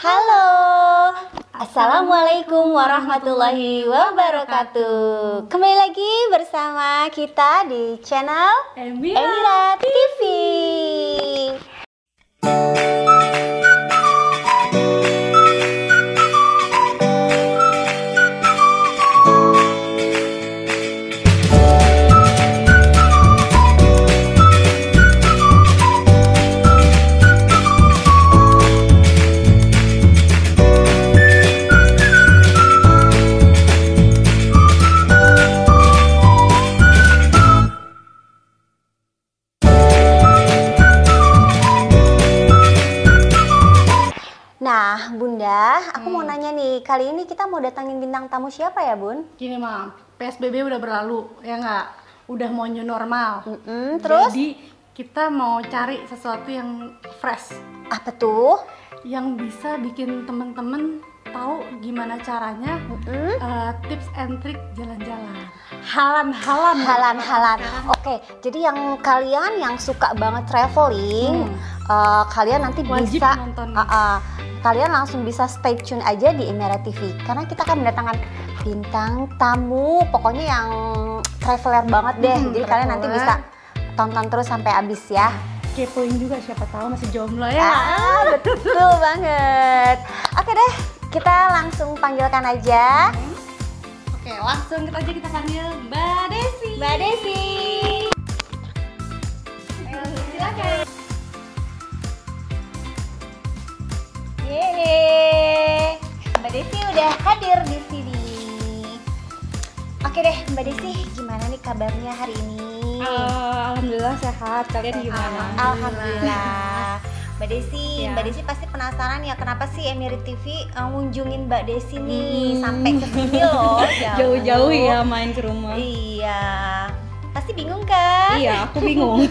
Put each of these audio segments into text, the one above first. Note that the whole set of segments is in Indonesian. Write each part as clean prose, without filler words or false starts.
Halo, Assalamualaikum warahmatullahi wabarakatuh. Kembali lagi bersama kita di channel Emira TV. Nah, Bunda, aku mau nanya nih, kali ini kita mau datangin bintang tamu siapa ya, Bun? Gini Mam, PSBB udah berlalu, ya nggak? Udah mau new normal. Terus? Jadi kita mau cari sesuatu yang fresh, Apa tuh? yang bisa bikin temen-temen tahu gimana caranya tips and trick jalan-jalan. Halan. Oke, jadi yang kalian yang suka banget traveling, kalian nanti Wajib bisa nonton. kalian langsung bisa stay tune aja di Emira TV karena kita akan mendatangkan bintang tamu, pokoknya yang traveler banget deh. Jadi kalian nanti traveler. bisa tonton terus sampai habis ya. Kepoin juga, siapa tahu masih jomblo ya. Betul banget. Oke deh, kita langsung panggilkan aja. Oke, langsung kita panggil Mbak Desi. Mbak Desi. Ayo, silakan. Yeay, Mbak Desi udah hadir di sini. Oke deh, Mbak Desi, gimana nih kabarnya hari ini? Alhamdulillah sehat. Kalian gimana? Alhamdulillah. Mbak Desi, Ya. Mbak Desi pasti penasaran ya kenapa sih Emira TV ngunjungin Mbak Desi nih sampai ke sini loh. Jauh-jauh ya main ke rumah. Iya. Pasti bingung kan? Iya, aku bingung.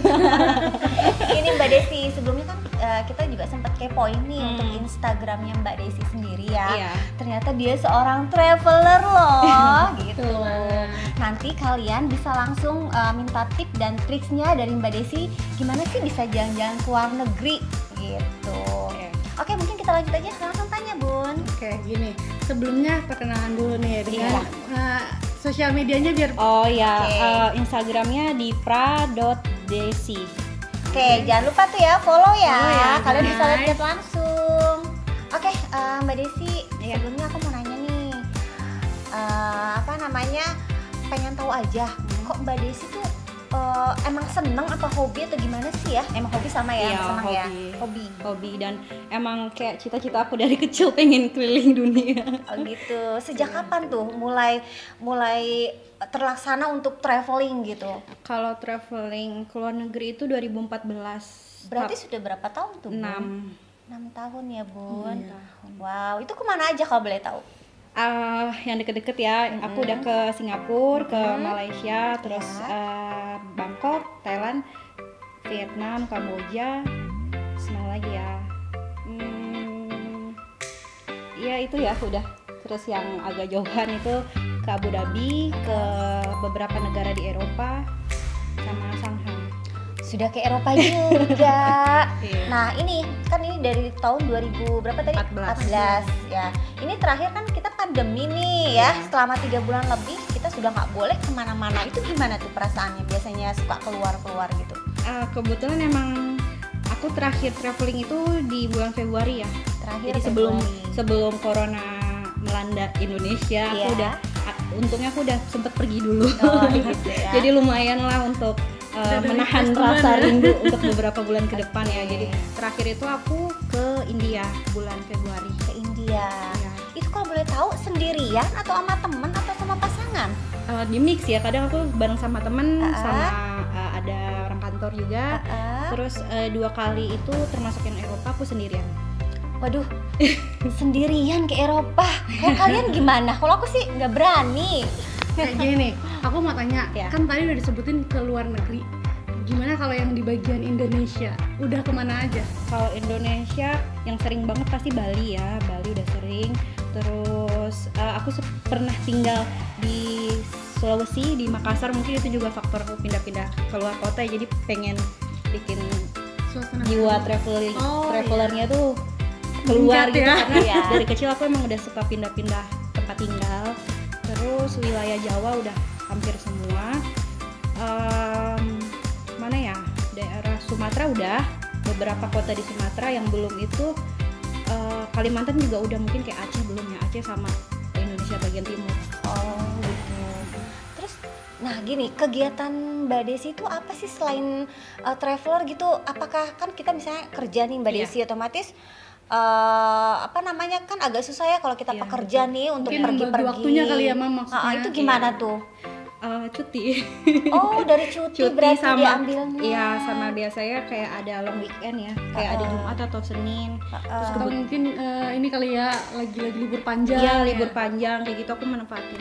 Ini Mbak Desi, sebelumnya kan kita juga sempat kepoin nih untuk Instagramnya Mbak Desi sendiri ya. Iya. Ternyata dia seorang traveler loh, gitu. Betul. Nanti kalian bisa langsung minta tip dan triksnya dari Mbak Desi, gimana sih bisa jalan-jalan ke luar negeri, gitu. Oke, mungkin kita lanjut aja, langsung tanya Bun. Oke, gini. Sebelumnya perkenalan dulu nih dengan sosial medianya biar Oh ya, Oke. Instagramnya di pra.desi. Oke, jangan lupa tuh ya follow ya. Follow ya, Kalian bisa guys. lihat langsung. Oke, Mbak Desi, sebelumnya aku mau nanya nih, apa namanya? Pengen tahu aja, kok Mbak Desi tuh emang seneng apa hobi atau gimana sih ya? Emang hobi sama ya, Iya, seneng ya? hobi. Hobi dan emang kayak cita-cita aku dari kecil pengen keliling dunia. Oh gitu. Sejak kapan tuh mulai terlaksana untuk traveling gitu? Kalau traveling ke luar negeri itu 2014. Berarti sudah berapa tahun tuh, Bun? 6 tahun ya, Bun. Wow, itu kemana aja kalau boleh tahu? Yang deket-deket ya, aku udah ke Singapura, ke Malaysia, terus Bangkok, Thailand, Vietnam, Kamboja, semua lagi ya. Ya itu ya udah. Terus yang agak jauhan itu ke Abu Dhabi, ke beberapa negara di Eropa, sama Shanghai. Sudah ke Eropa juga. Iya. Nah, ini dari tahun 2000 berapa tadi? 14 ya. Ini terakhir kan kita pandemi nih ya. Selama 3 bulan lebih kita sudah nggak boleh kemana-mana. Itu gimana tuh perasaannya? Biasanya suka keluar-keluar gitu. Kebetulan emang aku terakhir traveling itu di bulan Februari ya. Terakhir Jadi sebelum corona melanda Indonesia, Iya. untungnya aku udah sempet pergi dulu. Oh, gitu ya. Jadi lumayan lah untuk menahan rasa rindu untuk beberapa bulan ke depan ya. Jadi terakhir itu aku ke India bulan Februari. Ke India. Ya. Itu kalau boleh tahu sendirian atau sama temen atau sama pasangan? Di mix ya, kadang aku bareng sama temen, sama ada orang kantor juga. Terus 2 kali itu termasuk yang Eropa aku sendirian. Waduh, sendirian ke Eropa. Kalau kalian gimana? Kalau aku sih nggak berani. kayak gini nih. Aku mau tanya, Ya. kan tadi udah disebutin ke luar negeri. Gimana kalau yang di bagian Indonesia? Udah kemana aja? Kalau Indonesia yang sering banget pasti Bali ya, Bali udah sering. Terus aku pernah tinggal di Sulawesi, di Makassar, mungkin itu juga faktor aku pindah-pindah keluar kota, jadi pengen bikin Suasana jiwa baru. Oh, travelernya tuh keluar Meningkat gitu ya. karena Iya. dari kecil aku emang udah suka pindah-pindah tempat tinggal. Terus wilayah Jawa udah hampir semua. Mana ya, daerah Sumatera udah, beberapa kota di Sumatera. Yang belum itu Kalimantan juga udah, mungkin kayak Aceh belum ya, Aceh sama Indonesia bagian timur. Oh gitu. Terus, nah gini, kegiatan Mbak Desi itu apa sih selain traveler gitu? Apakah kan kita misalnya kerja nih Mbak Iya. Desi, otomatis apa namanya kan agak susah ya kalau kita Iya, pekerja betul. nih untuk Mungkin bagi pergi-pergi. waktunya kali ya, Mam, maksudnya. Itu gimana Iya. tuh? Cuti. Oh dari cuti berarti diambilnya. Iya, sama biasanya kayak ada long weekend ya, kayak ada Jumat atau Senin. Terus Atau mungkin ini kali ya lagi libur panjang. Iya, ya. libur panjang kayak gitu aku manfaatin.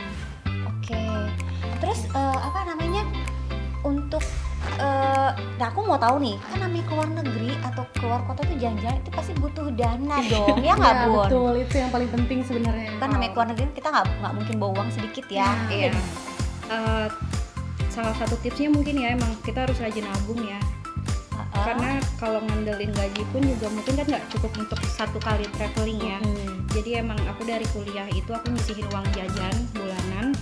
Oke. Terus apa namanya untuk nah aku mau tahu nih, kan namanya keluar negeri atau keluar kota tuh jalan-jalan itu pasti butuh dana dong, ya nggak Iya, Bun? betul, itu yang paling penting sebenarnya. Kan namanya keluar negeri kita nggak mungkin bawa uang sedikit ya. Iya. Salah satu tipsnya mungkin ya emang kita harus rajin nabung ya. Karena kalau ngandelin gaji pun juga mungkin kan nggak cukup untuk satu kali traveling ya. Jadi emang aku dari kuliah itu aku nyisihin uang jajan bulanan.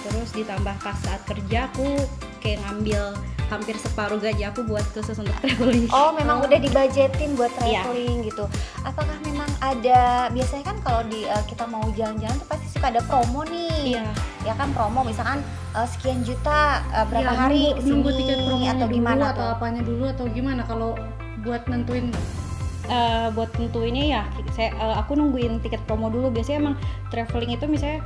Terus ditambah pas saat kerja aku kayak ngambil hampir separuh gaji aku buat khusus untuk traveling. Oh, memang udah dibajetin buat Iya. traveling gitu. Apakah memang ada, biasanya kan kalau di kita mau jalan-jalan tuh pasti suka ada promo nih. Iya. Ya kan promo misalkan sekian juta berapa Iya, hari kesini nunggu tiket promonya atau dulu gimana atau tuh? apanya dulu atau gimana kalau buat nentuin. Buat tentuinnya ya aku nungguin tiket promo dulu. Biasanya emang traveling itu misalnya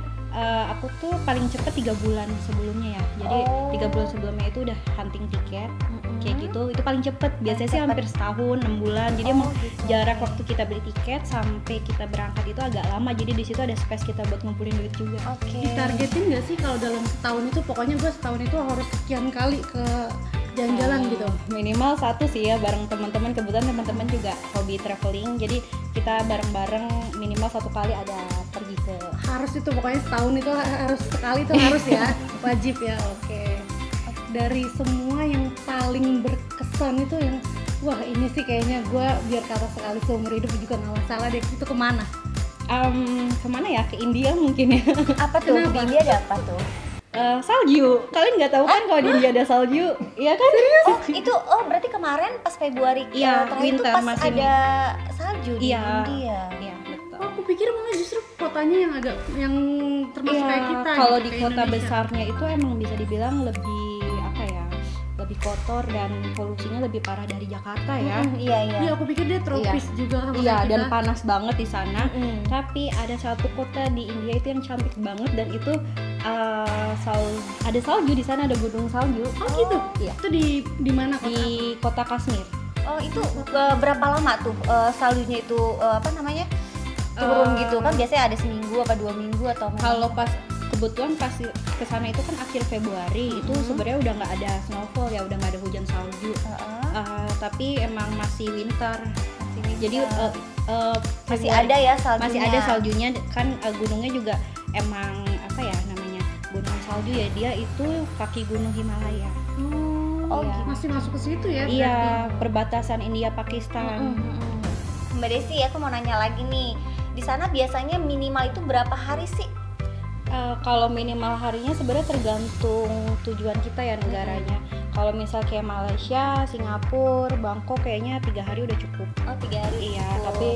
aku tuh paling cepet 3 bulan sebelumnya ya. Jadi 3 bulan sebelumnya itu udah hunting tiket kayak gitu. Itu paling cepet. Biasanya sih hampir setahun, 6 bulan. Jadi emang gitu. jarak waktu kita beli tiket sampai kita berangkat itu agak lama. Jadi di situ ada space kita buat ngumpulin duit juga. Oke. Ditargetin nggak sih kalau dalam setahun itu pokoknya gue setahun itu harus sekian kali ke jalan-jalan gitu? Minimal satu sih ya, bareng teman-teman. Kebetulan teman-teman juga hobi traveling. Jadi kita bareng-bareng minimal satu kali ada pergi ke. Harus itu pokoknya setahun itu harus sekali itu harus ya, wajib ya. Oke. Dari semua yang paling berkesan itu yang wah ini sih kayaknya gue biar kata sekali seumur hidup juga nggak masalah deh, itu kemana? Kemana ya? Ke India mungkin ya. Apa tuh? Kenapa? Di India ada apa tuh? Salju. Kalian nggak tahu kan kalau di India ada salju? Iya kan? Oh, itu berarti kemarin pas Februari Iya, terakhir itu winter pas masih ada salju di Iya. India. Iya, betul. Oh, aku pikir malah justru kotanya yang agak yang termasuk kayak kita. Kalau gitu, di kayak kota Indonesia. besarnya itu emang bisa dibilang lebih apa ya? Lebih kotor dan polusinya lebih parah dari Jakarta ya. Iya, iya. Iya, aku pikir dia tropis juga sama Iya, kayak dan kita. panas banget di sana. Mm-mm. Tapi ada satu kota di India itu yang cantik banget dan itu ada salju di sana, ada gunung salju. Oh gitu. Iya. Itu di mana kota? Di kota Kashmir. Oh, itu berapa lama tuh saljunya itu apa namanya? Turun gitu kan biasanya ada seminggu apa 2 minggu atau memang- Kalau pas kebetulan pas kesana itu kan akhir Februari itu sebenarnya udah nggak ada snowfall ya, udah nggak ada hujan salju. Tapi emang masih winter. Jadi masih Februari- ada ya saljunya. masih ada saljunya kan. Gunungnya juga emang apa ya namanya, gunung salju ya, dia itu kaki gunung Himalaya. Oh, Iya. gitu. Masih masuk ke situ ya? Iya, berarti? perbatasan India Pakistan. Mbak Desi, aku mau nanya lagi nih. Di sana biasanya minimal itu berapa hari sih? Kalau minimal harinya sebenarnya tergantung tujuan kita ya, negaranya. Kalau misal kayak Malaysia, Singapura, Bangkok kayaknya 3 hari udah cukup. Oh, 3 hari. Iya, cukup. tapi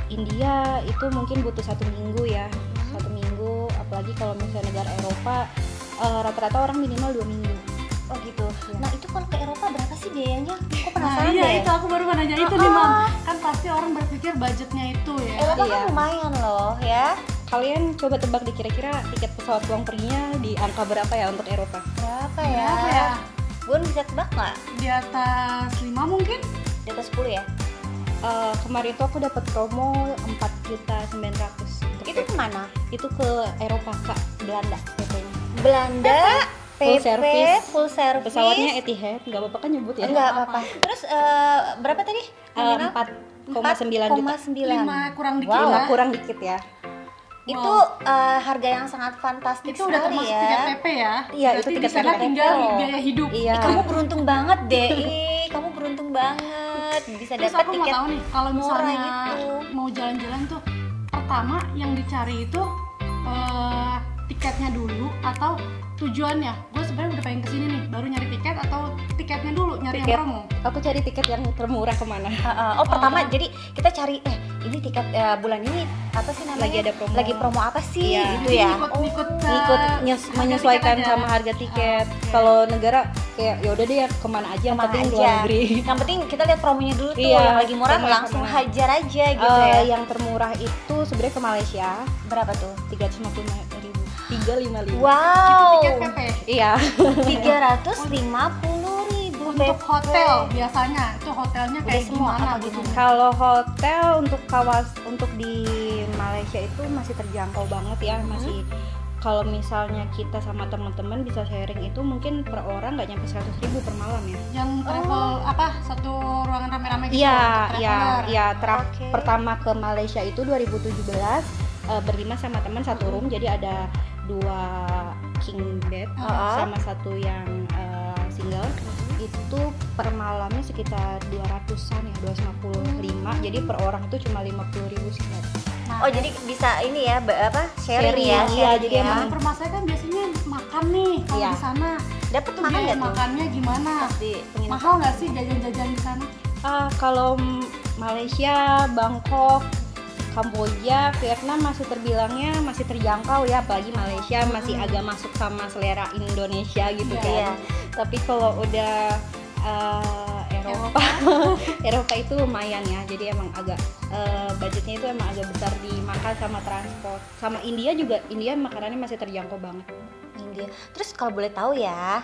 India itu mungkin butuh 1 minggu ya, 1 minggu. Apalagi kalau misalnya negara Eropa, rata-rata orang minimal 2 minggu. Oh gitu. Iya. Nah itu kalau ke Eropa berapa sih biayanya? Aku Nah, penasaran iya deh. itu aku baru mau nanya itu nih, Mam. Kan pasti orang berpikir budgetnya itu ya. Eropa Iya. kan lumayan loh ya. Kalian coba tebak di kira-kira tiket pesawat pulang perginya di angka berapa ya untuk Eropa? Berapa ya? Berapa ya? Bun bisa tebak nggak? Di atas 5 mungkin? Di atas 10 ya? Kemarin itu aku dapat promo 4.900.000 untuk Itu kemana? itu ke Eropa, Kak, Belanda PP-nya. Belanda, Full PP, service. full service. Pesawatnya Etihad, nggak apa-apa kan nyebut ya? Enggak apa-apa. Terus berapa tadi? Nominal? 4,9 juta. 4,9. 5 kurang dikit Wow, lah. Kurang dikit ya. Itu harga yang sangat fantastis Itu udah sekali termasuk ya. tiket PP ya? Iya, itu Berarti tiket di sana PP. tinggal biaya hidup. Iya. Ih, kamu beruntung banget deh. Ih, kamu beruntung banget. banget, bisa Terus dapat aku mau tiket tahu nih, kalau murah misalnya gitu. mau jalan-jalan tuh, pertama yang dicari itu tiketnya dulu atau tujuannya? Gue sebenarnya udah pengen kesini nih, baru nyari tiket atau tiketnya dulu nyari Tiket. yang promo? Aku cari tiket yang termurah kemana? Oh, pertama jadi kita cari ini tiket bulan ini apa sih namanya? Lagi ada promo. Lagi promo apa sih? Iya. Gitu ya. Ngikut Menyesuaikan sama harga tiket. Kalau negara kayak ya udah deh ya kemana aja, yang Kemana penting aja. luar negeri. Yang penting kita lihat promonya dulu tuh, Iya, yang lagi murah promo langsung kemana. hajar aja gitu ya. Yang termurah itu sebenarnya ke Malaysia, Berapa tuh? 355.000. 355. Wow. Tiket PP. Iya. 350.000 Untuk hotel biasanya itu hotelnya Udah kayak semua gimana apa gitu? gimana? Kalau hotel untuk di Malaysia itu masih terjangkau banget ya, masih kalau misalnya kita sama teman-teman bisa sharing itu mungkin per orang nggak nyampe 100.000 per malam ya. Yang travel apa satu ruangan rame-rame gitu? Iya, untuk iya, traveler. iya. Oke. Pertama ke Malaysia itu 2017 berlima sama teman satu room, jadi ada 2 king bed sama satu yang single. Itu per malamnya sekitar 200-an ya, 255. Jadi per orang itu cuma 50.000 sekitar. Oh, jadi bisa ini ya, sharing ya. Iya, sharing jadi ya. emang Yang permasalahan kan biasanya makan nih kalau Iya. di sana. dapat Itu makan biaya nggak tuh? makannya gimana? Di penginapan. Mahal nggak sih jajan-jajan di sana? Kalau Malaysia, Bangkok, Kamboja, Vietnam masih terbilangnya masih terjangkau ya, apalagi Malaysia masih agak masuk sama selera Indonesia gitu Iya. kan. Tapi kalau udah Eropa, Eropa itu lumayan ya. Jadi emang agak budgetnya itu emang agak besar di makan sama transport. Sama India juga, India makanannya masih terjangkau banget. India. Terus kalau boleh tahu ya,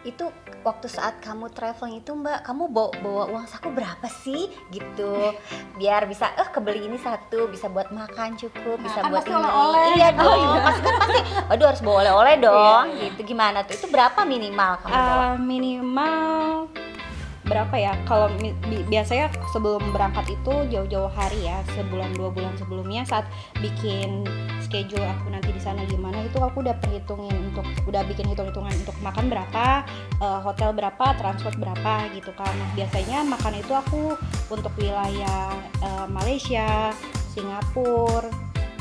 itu waktu saat kamu traveling itu Mbak, kamu bawa uang saku berapa sih gitu? Biar bisa kebeli ini satu, bisa buat makan cukup, Nah, bisa kan buat pasti ini. oleh-oleh Iya gitu. dong, pasti kan pasti. Waduh, harus bawa oleh-oleh dong. Gitu. Gimana tuh? Itu berapa minimal kamu bawa? Minimal berapa ya? Kalau biasanya sebelum berangkat itu jauh-jauh hari ya, sebulan 2 bulan sebelumnya saat bikin schedule aku nanti di sana gimana itu aku udah bikin hitung-hitungan untuk makan berapa, hotel berapa, transport berapa gitu kan. Nah, biasanya makan itu aku untuk wilayah Malaysia, Singapura,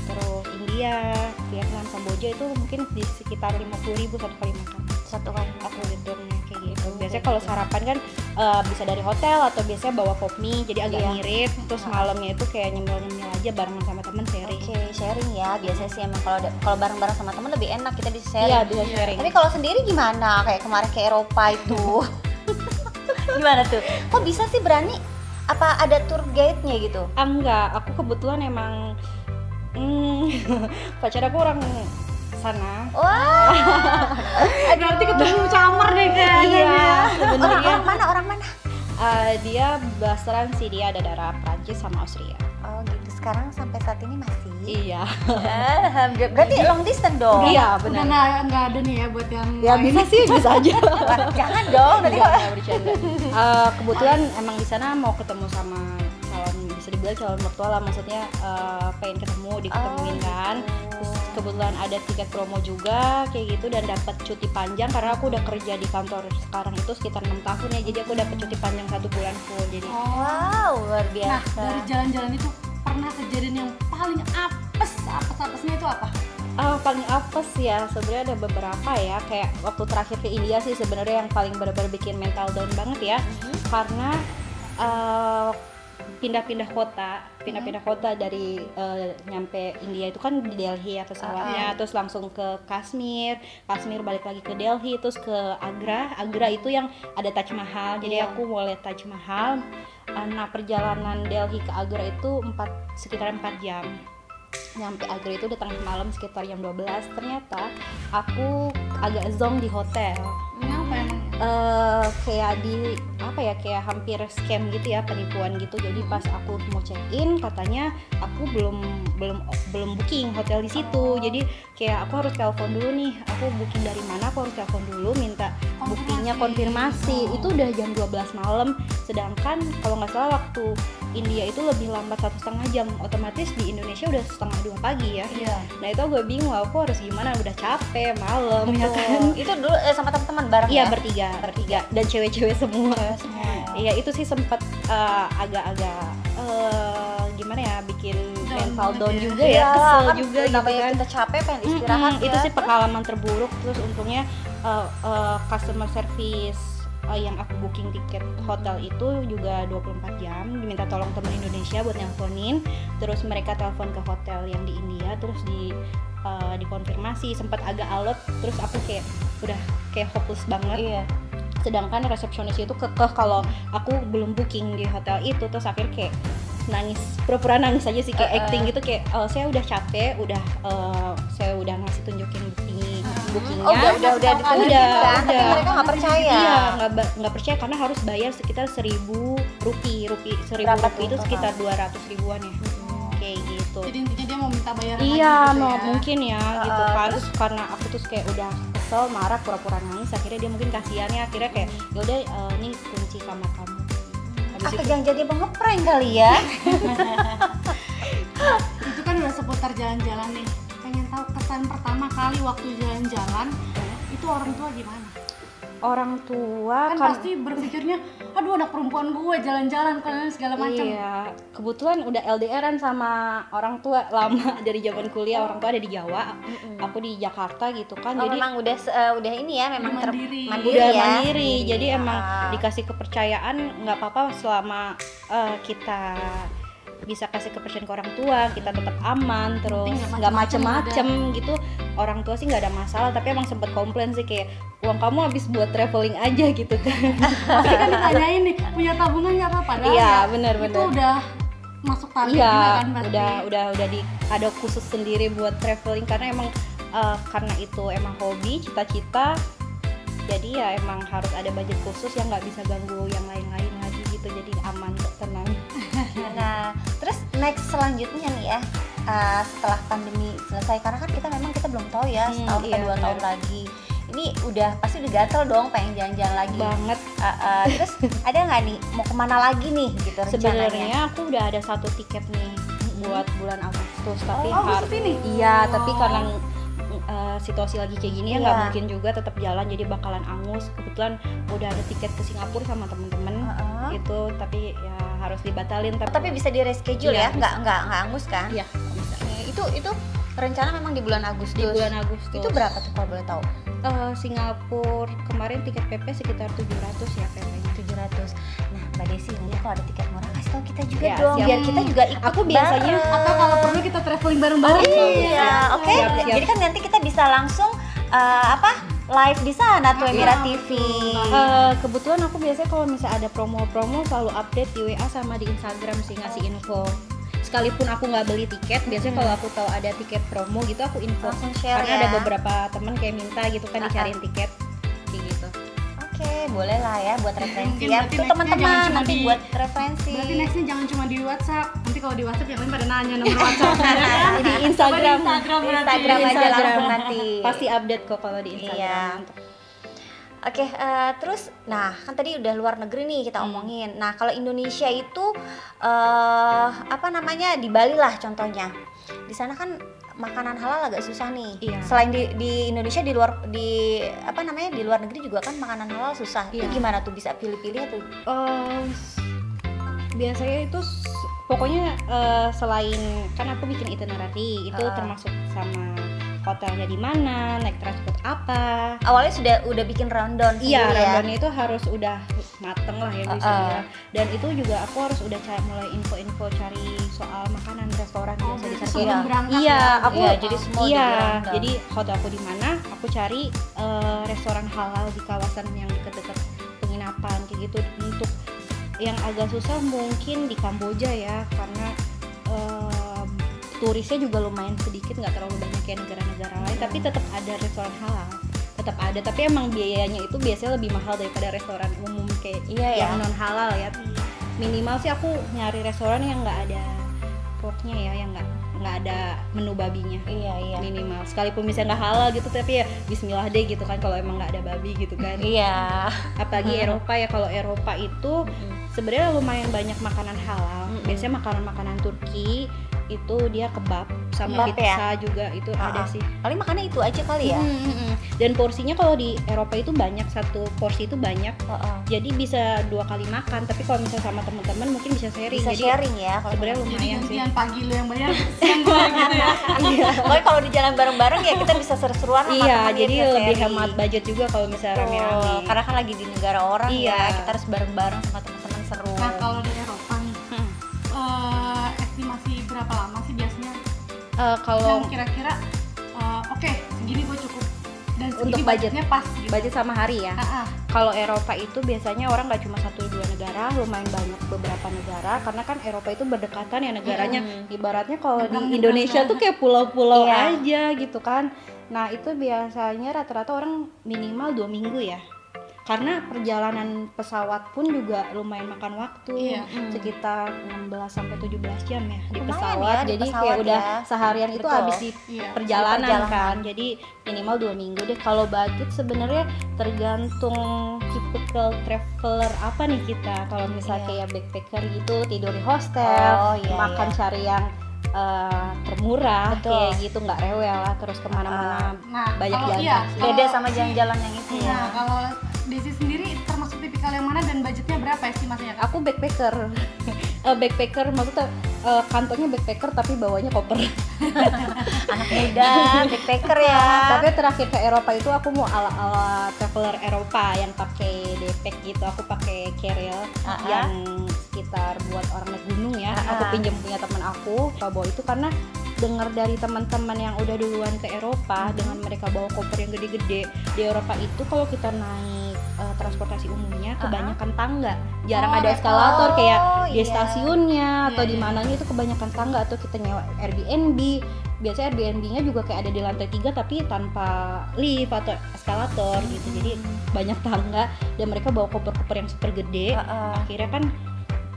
terus India, Vietnam, Kamboja itu mungkin di sekitar 50.000 satu kali makan. Satu kali Aku hitungnya kayak gitu. Biasanya kalau sarapan kan bisa dari hotel atau biasanya bawa pop mie, jadi agak Iya. mirip. Terus malamnya itu kayak nyemil-nyemil aja barengan sama temen sharing. Oke, sharing ya. Biasanya sih emang kalau bareng-bareng sama teman lebih enak kita di Iya, sharing. bisa sharing. Tapi kalau sendiri gimana? Kayak kemarin ke Eropa itu. Gimana tuh? Kok bisa sih berani? Apa ada tour guide-nya gitu? Enggak, aku kebetulan emang pacar aku orang sana. Wah, Berarti ketemu camar deh kayaknya. Iya, sebenarnya orang mana? Orang mana? dia blasteran sih, dia ada darah Prancis sama Austria. Oh gitu. Sekarang sampai saat ini masih. Iya. Berarti long distance dong. Iya, Udah benar. nggak ada nih ya buat yang Ya lain. bisa sih, bisa aja. Wah, jangan dong. Nanti Enggak bercanda. Kebetulan emang di sana mau ketemu sama bisa dibilang calon mertua lah, maksudnya pengen diketemuin kan. Terus kebetulan ada tiket promo juga kayak gitu dan dapat cuti panjang karena aku udah kerja di kantor sekarang itu sekitar 6 tahun ya, jadi aku dapat cuti panjang 1 bulan full. Jadi Wow, luar Nah, biasa. dari jalan-jalan itu pernah kejadian yang paling apes-apesnya itu apa? paling apes ya sebenarnya ada beberapa ya, kayak waktu terakhir ke India sih sebenarnya yang paling benar-benar bikin mental down banget ya, karena pindah-pindah kota dari nyampe India itu kan di Delhi ya pesawatnya, terus langsung ke Kashmir balik lagi ke Delhi, terus ke Agra itu yang ada Taj Mahal, jadi aku mau lihat Taj Mahal. Nah, perjalanan Delhi ke Agra itu sekitar 4 jam. Nyampe Agra itu udah tengah malam sekitar jam 12. Ternyata aku agak zonk di hotel. Ini apa emang? Kayak hampir scam gitu ya, penipuan gitu. Jadi pas aku mau check in katanya aku belum booking hotel di situ. Jadi kayak aku harus telepon dulu nih, aku booking dari mana, aku harus telepon dulu minta buktinya, konfirmasi. Itu udah jam 12 malam. Sedangkan kalau nggak salah waktu India itu lebih lambat 1,5 jam, otomatis di Indonesia udah 1:30 pagi ya. Iya. Nah itu gue bingung, aku harus gimana, udah capek malam ya kan. Itu dulu sama teman-teman bareng Iya ya? bertiga dan cewek-cewek semua. Iya itu sih sempat agak-agak gimana ya, bikin mental down ya. juga ya, kesel juga gitu namanya kan. kita capek pengen istirahat ya. Itu sih pengalaman terburuk. Terus untungnya customer service yang aku booking tiket hotel itu juga 24 jam, diminta tolong teman Indonesia buat nelponin, terus mereka telepon ke hotel yang di India, terus dikonfirmasi, sempat agak alert, terus aku kayak udah kayak hopeless banget. Iya. Sedangkan resepsionis itu kekeh kalau aku belum booking di hotel itu, terus akhirnya kayak nangis, pura-pura nangis aja sih, kayak acting gitu, kayak saya udah capek, saya udah ngasih tunjukin bookingnya, udah ditunjukin, tapi mereka nggak percaya. Iya, nggak percaya karena harus bayar sekitar 1.000 rupiah, 1.000 rupiah itu sekitar 200 ribuan ya, kayak gitu. Jadi intinya dia mau minta bayaran Iya, lagi gitu mau ya. mungkin ya gitu kan. terus Terus karena aku tuh kayak udah kesel, marah, pura-pura nangis, akhirnya dia mungkin kasihannya, akhirnya kayak yaudah ini kunci kamar kamu. Habis apa itu jangan jadi ngeprank kali ya? Itu kan udah seputar jalan-jalan nih. Pengen tahu kesan pertama kali waktu jalan-jalan itu orang tua gimana? orang tua Kan pasti berpikirnya, aduh anak perempuan gue jalan-jalan kan segala macam. Iya, kebetulan udah LDRan sama orang tua lama dari zaman kuliah. Orang tua ada di Jawa, aku di Jakarta gitu kan. Oh, Jadi memang udah ini ya, memang Mandiri. mandiri udah ya. mandiri, jadi Iya. emang dikasih kepercayaan, nggak apa-apa selama kita bisa kasih kepercayaan ke orang tua, kita tetap aman, terus Penting nggak macem-macem gitu. Orang tua sih nggak ada masalah, tapi emang sempet komplain sih kayak uang kamu habis buat traveling aja gitu kan. Pasti kan ditanyain nih, punya tabungan nggak apa-apa? Padahal Iya, ya, benar-benar. itu udah masuk target Iya, juga kan pasti. udah ada khusus sendiri buat traveling karena emang karena itu emang hobi, cita-cita. Jadi ya emang harus ada budget khusus yang nggak bisa ganggu yang lain-lain lagi gitu. Jadi aman, tenang. Nah, terus next selanjutnya nih ya, setelah pandemi selesai, karena kan kita belum tahu ya setahun iya, atau 2 tahun benar. lagi. Ini pasti udah gatel dong, pengen jalan-jalan lagi. Banget. Terus ada nggak nih mau kemana lagi nih gitu rencananya? Sebenarnya aku udah ada 1 tiket nih buat bulan Agustus, tapi Agustus ini? Iya, tapi karena situasi lagi kayak gini ya nggak Iya. mungkin juga tetap jalan, jadi bakalan angus. Kebetulan udah ada tiket ke Singapura sama temen-temen itu, tapi ya harus dibatalin. Tapi bisa di reschedule Iya, ya, nggak angus kan? Iya, bisa. Itu rencana memang di bulan Agustus. Di bulan Agustus. Itu berapa tuh kalau boleh tahu? Singapura kemarin tiket PP sekitar 700 ya PP-nya. 700. Nah, Mbak Desi, nanti kalau ada tiket murah kasih tahu kita juga Ya, dong, siap. biar kita juga ikut. Aku biasanya bareng. Atau kalau perlu kita traveling bareng-bareng. Iya, oke. Siap, siap. Jadi kan nanti kita bisa langsung live di sana tuh Emira TV. Kebetulan aku biasanya kalau misalnya ada promo-promo selalu update di WA sama di Instagram sih, ngasih info. Sekalipun aku nggak beli tiket, biasanya kalau aku tahu ada tiket promo gitu aku info. Langsung share Karena ya. ada beberapa teman kayak minta gitu kan dicariin tiket kayak gitu. Oke, boleh lah ya buat referensi Mungkin ya. berarti Tuh nextnya teman-teman jangan cuma nanti di- buat referensi. Berarti nextnya jangan cuma di WhatsApp. Nanti kalau di WhatsApp yang lain pada nanya nomor WhatsApp. ya kan? Di Instagram. Coba di Instagram berarti. Instagram aja Instagram. langsung nanti. Pasti update kok kalau di Instagram. Iya. Oke, terus, nah kan tadi udah luar negeri nih kita omongin. Nah kalau Indonesia itu di Bali lah contohnya. Di sana kan makanan halal agak susah nih. Iya. Selain di Indonesia, di luar negeri juga kan makanan halal susah. Iya. Itu gimana tuh bisa pilih-pilih tuh? Biasanya itu pokoknya selain kan aku bikin itinerary itu termasuk sama hotelnya di mana, naik transport apa. Awalnya udah bikin rundown Iya, sendiri ya. rundownnya itu harus udah mateng lah ya bisa bilang. Dan itu juga aku harus udah mulai info-info cari soal makanan restoran biasa di sana. sebelum berangkat Iya, ya? aku Iya, jadi semua udah iya, di-rundown. jadi hotelku di mana, aku cari restoran halal di kawasan yang dekat-dekat penginapan kayak gitu. Untuk yang agak susah mungkin di Kamboja ya, karena turisnya juga lumayan sedikit, nggak terlalu banyak kayak negara-negara lain, tapi tetap ada restoran halal, tetap ada, tapi emang biayanya itu biasanya lebih mahal daripada restoran umum kayak Iya, yang ya. non halal ya. Minimal sih aku nyari restoran yang nggak ada porknya ya, yang nggak ada menu babinya. Iya. Minimal, sekalipun misalnya nggak halal gitu, tapi ya Bismillah deh gitu kan kalau emang nggak ada babi gitu kan. Iya. Apalagi Eropa ya, kalau Eropa itu sebenarnya lumayan banyak makanan halal. Biasanya makanan-makanan Turki, itu dia kebab sama Kebab pizza juga itu ada sih. Paling makannya itu aja kali ya. Dan porsinya kalau di Eropa itu banyak, satu porsi itu banyak. Jadi bisa 2 kali makan. Tapi kalau misalnya sama teman-teman mungkin bisa sharing. Bisa Jadi sharing ya kalau sebenarnya Jadi lumayan sih. gantian pagi lu yang bayar, siang gue gitu ya. Pokoknya kalau di jalan bareng-bareng ya kita bisa seru-seruan sama Iya, teman, jadi ya, bisa lebih sharing. hemat budget juga kalau misalnya rame-rame. Karena kan lagi di negara orang Iya. ya, kita harus bareng-bareng sama teman-teman seru. Nah kalau di Eropa nih, estimasi berapa lama sih biasanya? Kalau Dan kira-kira oke, segini gue cukup dan segini Untuk budget. budgetnya pas gitu. budget sama hari ya. Kalau Eropa itu biasanya orang nggak cuma 1-2 negara, lumayan banyak beberapa negara karena kan Eropa itu berdekatan ya negaranya. Ibaratnya kalau di Nyebrang-nyebrang Indonesia doang. tuh kayak pulau-pulau Iya. aja gitu kan. Nah, itu biasanya rata-rata orang minimal 2 minggu ya. Karena perjalanan pesawat pun juga lumayan makan waktu, Iya. sekitar 16 sampai 17 jam ya di Lumayan pesawat. ya, di Jadi pesawat kayak udah ya. seharian itu Betul. habis di Iya. perjalanan Perjalanan. kan. Jadi minimal 2 minggu deh. Kalau budget sebenarnya tergantung typical traveler apa nih kita. Kalau misalnya Iya. kayak backpacker gitu tidur di hostel, Oh, iya, makan iya. cari yang termurah Betul. kayak gitu, nggak rewel lah terus kemana-mana Nah, banyak kalau jalan. iya, sih. Beda sama jalan-jalan yang itu ya. Nah, kalau Desi sendiri termasuk tipikal yang mana dan budgetnya berapa estimasinya? Kak? Aku backpacker. Backpacker maksudnya kantongnya backpacker tapi bawanya koper. Anak muda, backpacker ya. Tapi terakhir ke Eropa itu aku mau ala-ala traveler Eropa yang pakai depek gitu. Aku pakai carrier yang sekitar buat orang naik gunung ya. Aku pinjam punya teman aku bawa itu karena dengar dari teman-teman yang udah duluan ke Eropa dengan mereka bawa koper yang gede-gede. Di Eropa itu kalau kita naik transportasi umumnya kebanyakan tangga, jarang ada eskalator kayak di stasiunnya atau di mananya itu kebanyakan tangga, atau kita nyewa Airbnb. Biasanya Airbnb-nya juga kayak ada di lantai 3 tapi tanpa lift atau eskalator gitu. Jadi banyak tangga dan mereka bawa koper-koper yang super gede. Akhirnya kan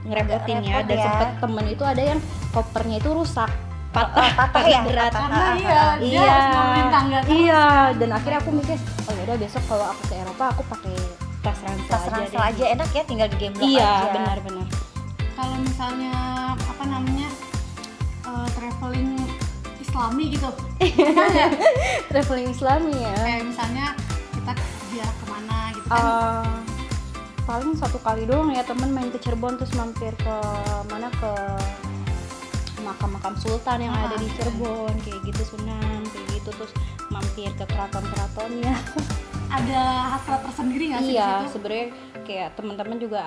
ngerepotin ya. Repot Dan ya. sempet temen itu ada yang kopernya itu rusak, patah ya, berat. Karena dia harus nurunin tangga terus. Iya, dan akhirnya aku mikir, oh yaudah besok kalau aku ke Eropa aku pakai tas ransel Tas aja ransel deh. aja enak ya, tinggal di gemblok Iya, aja. benar-benar. Kalau misalnya apa namanya traveling Islami gitu, misalnya Traveling Islami ya. kayak misalnya kita ziarah kemana gitu kan? Paling 1 kali doang ya temen main ke Cirebon terus mampir ke mana, ke makam-makam sultan yang ada di Cirebon kayak gitu, Sunan kayak gitu, terus mampir ke keraton-keratonnya. Ada hasrat tersendiri nggak sih di Iya, situ? sebenarnya kayak teman-teman juga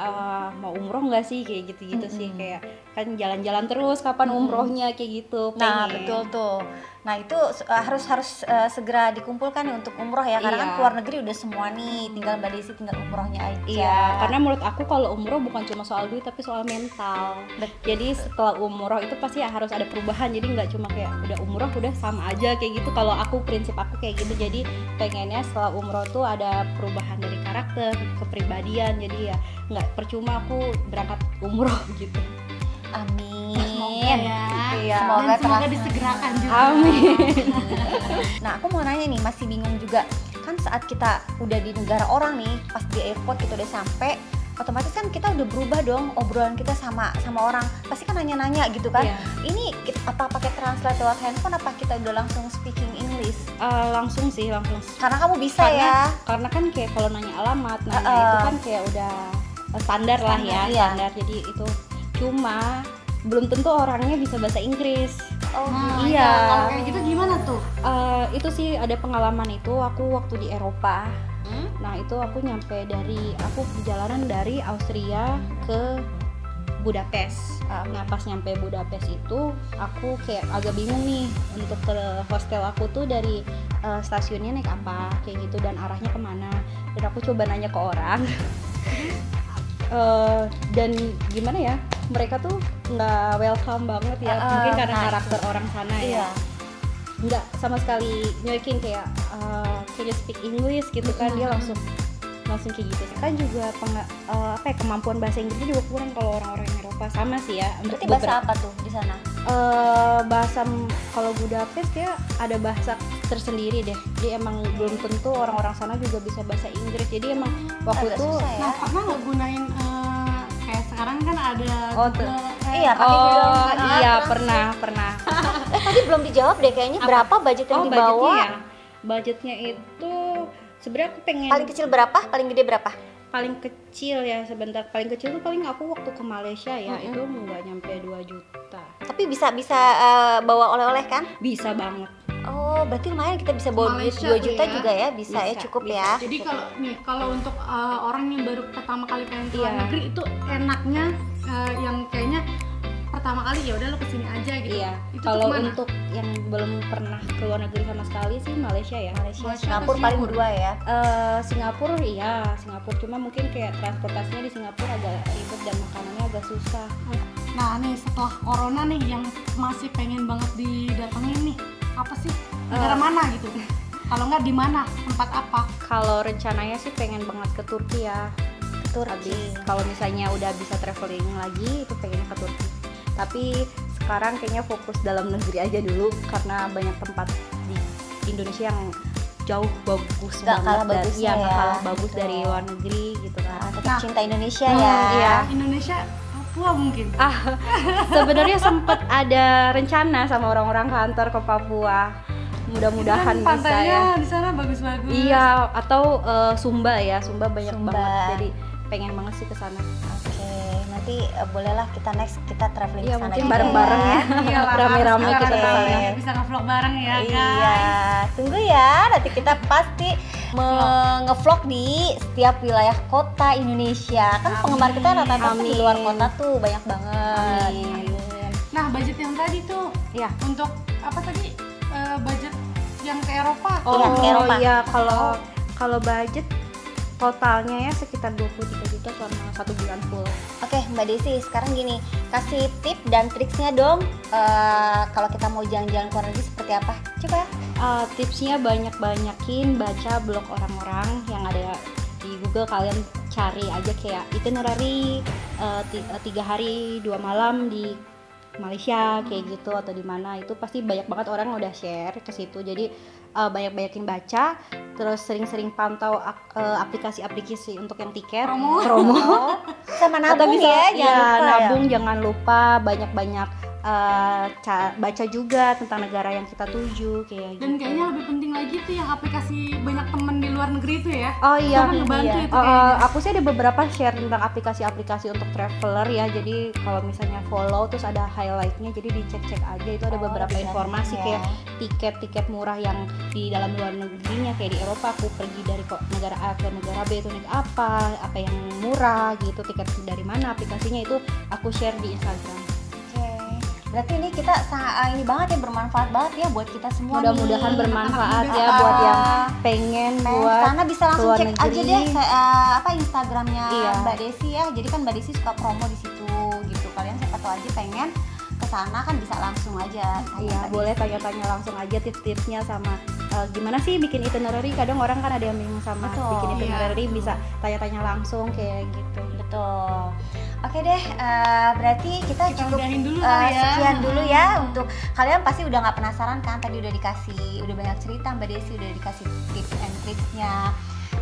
mau umroh nggak sih kayak gitu-gitu sih, kayak kan jalan-jalan terus kapan umrohnya kayak gitu. Nah, pengen. betul tuh. Nah, itu harus segera dikumpulkan nih untuk umroh ya, karena kan Iya. keluar negeri udah semua nih, tinggal Mbak Desi tinggal umrohnya aja. Iya, karena menurut aku kalau umroh bukan cuma soal duit tapi soal mental. Jadi setelah umroh itu pasti harus ada perubahan. Jadi nggak cuma kayak udah umroh udah sama aja kayak gitu. Kalau aku prinsip aku kayak gitu. Jadi pengennya setelah umroh tuh ada perubahan dari karakter, kepribadian. Jadi ya nggak percuma aku berangkat umroh gitu. Amin. Semoga ya. Iya. Dan semoga terlaksana. disegerakan juga. Amin. Nah, aku mau nanya nih, masih bingung juga. Kan saat kita udah di negara orang nih, pas di airport kita udah sampai, otomatis kan kita udah berubah dong obrolan kita sama orang. Pasti kan nanya-nanya gitu kan. Iya. Ini apa pakai translate lewat handphone, apa kita udah langsung speaking English? Langsung sih, langsung. Karena kamu bisa ya. Karena kan kayak kalau nanya alamat, nanya Uh-uh. itu kan kayak udah standar lah ya, iya. standar. Jadi itu cuma belum tentu orangnya bisa bahasa Inggris. Oh, Nah, Iya. Kalau kayak gitu gimana tuh? Itu sih ada pengalaman itu aku waktu di Eropa. Nah itu aku perjalanan dari Austria ke Budapest. Nah pas nyampe Budapest itu aku kayak agak bingung nih untuk ke hostel aku tuh dari stasiunnya naik apa kayak gitu dan arahnya kemana. Dan aku coba nanya ke orang. Dan gimana ya, mereka tuh nggak welcome banget ya, mungkin karena karakter orang sana ya, nggak sama sekali nyuekin kayak can you speak English gitu kan, dia langsung kayak gitu kan. Juga kemampuan bahasa Inggrisnya juga kurang kalau orang-orang Eropa, sama sih ya. berarti bahasa apa tuh di sana? Bahasa kalau Budapest dia ada bahasa tersendiri deh, dia emang belum tentu orang-orang sana juga bisa bahasa Inggris, jadi emang waktu Agak itu susah ya. Nah, pernah nggak gunain kayak sekarang kan ada Oh, Google Iya, pakai film. Iya, pernah. Tadi belum dijawab deh kayaknya, berapa budget yang dibawa? Budgetnya ya. Budgetnya itu sebenarnya aku pengen Paling kecil berapa? Paling gede berapa? paling kecil ya sebentar. Paling kecil tuh paling aku waktu ke Malaysia ya, itu nggak nyampe 2 juta. Tapi bisa bawa oleh-oleh kan? Bisa banget. Oh, berarti lumayan kita bisa bawa duit Malaysia 2 juta tuh ya. juga ya, bisa ya, cukup ya. Jadi kalau untuk orang yang baru pertama kali pengen ke luar Iya. negeri itu enaknya yang kayaknya pertama kali ya udah lo kesini aja gitu. Iya. Itu Kalau kemana? untuk yang belum pernah ke luar negeri sama sekali sih Malaysia ya. Malaysia, Malaysia Singapura atau paling Singapura? 2 ya. Singapura iya, Singapura cuma mungkin kayak transportasinya di Singapura agak ribet dan makanannya agak susah. Nah nih setelah corona nih yang masih pengen banget didatengin nih apa sih? Negara mana gitu? Kalau nggak di mana? Tempat apa? Kalau rencananya sih pengen banget ke Turki ya. Turki. Habis kalau misalnya udah bisa traveling lagi itu pengennya ke Turki. Tapi sekarang kayaknya fokus dalam negeri aja dulu karena banyak tempat di Indonesia yang jauh bagus Nggak kalah banget bagusnya nggak ya, kalah bagus gitu. dari luar negeri gitu kan. Tetap Nah. cinta Indonesia ya. Iya. Indonesia, Papua mungkin. Sebenarnya sempat ada rencana sama orang-orang kantor ke Papua. Mudah-mudahan Kan bisa pantainya ya. di sana bagus-bagus. Iya, atau Sumba ya. Sumba banyak Sumba. banget. Jadi pengen banget sih ke sana. Oke, nanti bolehlah kita next kita traveling Iya, ke sana mungkin juga bareng-bareng ya. Iyalah, Rame-rame harus kita ke bareng-bareng sana. ya, bisa nge-vlog bareng ya guys. Iya, tunggu ya. Nanti kita pasti nge-vlog di setiap wilayah kota Indonesia. Kan penggemar kita rata-rata tuh di luar Amin. kota tuh banyak banget. Amin. Nah budget yang tadi tuh Iya. untuk apa tadi budget yang ke Eropa? Iya, ke Eropa. Iya, kalau budget totalnya ya sekitar 23 juta selama 1 bulan full. Oke, Mbak Desi, sekarang gini, kasih tip dan triksnya dong. Kalau kita mau jalan-jalan ke luar negeri seperti apa? Coba. Tipsnya banyak-banyakin baca blog orang-orang yang ada di Google. Kalian cari aja kayak itinerary 3 hari 2 malam di Malaysia kayak gitu atau di mana, itu pasti banyak banget orang udah share ke situ. Jadi banyak-banyakin baca, terus sering-sering pantau aplikasi-aplikasi untuk yang tiket Promo. Sama Atau nabung bisa, ya, jangan lupa ya. nabung jangan lupa, banyak-banyak baca juga tentang negara yang kita tuju kayak gitu. Dan kayaknya lebih penting lagi tuh yang aplikasi banyak temen di luar negeri itu ya. Oh iya, Karena ngebantu iya. itu kayaknya. aku sih ada beberapa share tentang aplikasi-aplikasi untuk traveler ya. Jadi kalau misalnya follow terus ada highlightnya, jadi dicek-cek aja itu ada beberapa bisa informasi ya. kayak tiket-tiket murah yang di dalam luar negerinya. Kayak di Eropa aku pergi dari negara A ke negara B itu naik apa yang murah gitu, tiket dari mana, aplikasinya itu aku share di Instagram. Berarti ini kita ini banget ya, bermanfaat banget ya buat kita semua. Mudah-mudahan nih. bermanfaat Anak-anak ya muda. buat yang pengen buat Sana bisa langsung keluar cek aja negeri. deh Instagramnya Iya. Mbak Desi ya. Jadi kan Mbak Desi suka promo di situ gitu. Kalian siapa tahu aja pengen ke sana kan bisa langsung aja. tanya Iya, Mbak boleh Desi. tanya-tanya langsung aja tips-tipsnya sama gimana sih bikin itinerary. Kadang orang kan ada yang bingung sama Betul, bikin itinerary, iya. bisa tanya-tanya langsung kayak gitu. Betul. Oke deh, berarti kita Kita cukup udahin dulu kali ya. sekian dulu ya. Untuk kalian pasti udah nggak penasaran kan, tadi udah banyak cerita Mbak Desi, udah dikasih tips and tricksnya.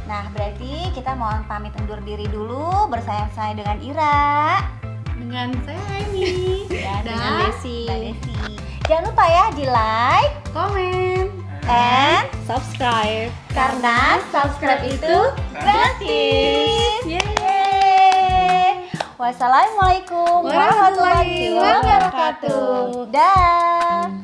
Nah berarti kita mohon pamit undur diri dulu bersama dengan Ira Dengan saya Amy dan Dengan Desi. Mbak Desi. Jangan lupa ya di like komen. and Subscribe. karena subscribe itu gratis. Yeay. Wassalamualaikum warahmatullahi wabarakatuh. Dah.